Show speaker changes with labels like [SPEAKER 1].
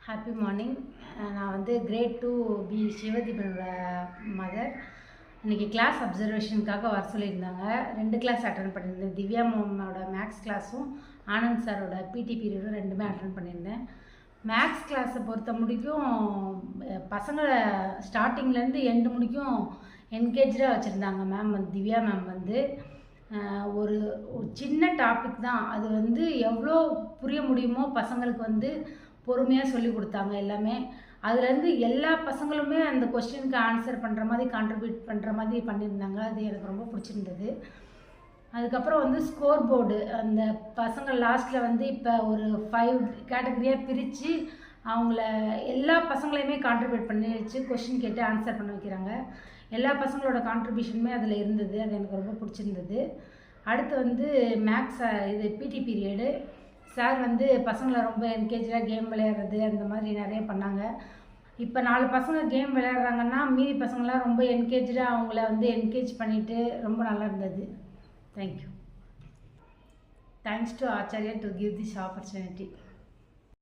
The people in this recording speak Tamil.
[SPEAKER 1] Happy morning. நான் வந்து கிரேட் 2 பி சிவதீபனோட மதர். இன்றைக்கி கிளாஸ் அப்சர்வேஷனுக்காக வர சொல்லியிருந்தாங்க. 2 கிளாஸ் அட்டன் பண்ணியிருந்தேன். திவ்யா மேமோட மேக்ஸ் கிளாஸும் ஆனந்த் சாரோட பிடி பீரியடும் 2மே அட்டன் பண்ணியிருந்தேன். மேக்ஸ் கிளாஸை பொறுத்த முடிக்கும் பசங்களை ஸ்டார்டிங்லேருந்து எண்டு முடிக்கும் என்கேஜாக வச்சுருந்தாங்க மேம். திவ்யா மேம் வந்து ஒரு சின்ன டாபிக் தான், அது வந்து எவ்வளோ புரிய முடியுமோ பசங்களுக்கு வந்து பொறுமையாக சொல்லி கொடுத்தாங்க எல்லாமே. அதுலேருந்து எல்லா பசங்களுமே அந்த கொஸ்டினுக்கு ஆன்சர் பண்ணுற மாதிரி கான்ட்ரிபியூட் பண்ணுற மாதிரி பண்ணியிருந்தாங்க. அது எனக்கு ரொம்ப பிடிச்சிருந்தது. அதுக்கப்புறம் வந்து ஸ்கோர் போர்டு, அந்த பசங்க லாஸ்ட்டில் வந்து இப்போ ஒரு 5 கேட்டகரியாக பிரித்து அவங்கள எல்லா பசங்களையுமே கான்ட்ரிபியூட் பண்ணி வச்சு கொஸ்டின் கேட்டு ஆன்சர் பண்ண வைக்கிறாங்க. எல்லா பசங்களோட கான்ட்ரிபியூஷனுமே அதில் இருந்தது. அது எனக்கு ரொம்ப பிடிச்சிருந்தது. அடுத்து வந்து மேக்ஸ் இது பிடி பீரியடு. சார் வந்து பசங்களை ரொம்ப என்கேஜாக கேம் விளையாடுறது அந்த மாதிரி நிறைய பண்ணாங்க. இப்போ 4 பசங்க கேம் விளையாடுறாங்கன்னா மீதி பசங்களாம் ரொம்ப என்கேஜாக அவங்கள வந்து என்கேஜ் பண்ணிவிட்டு ரொம்ப நல்லா இருந்தது. Thank you. Thanks to Acharya to give this opportunity.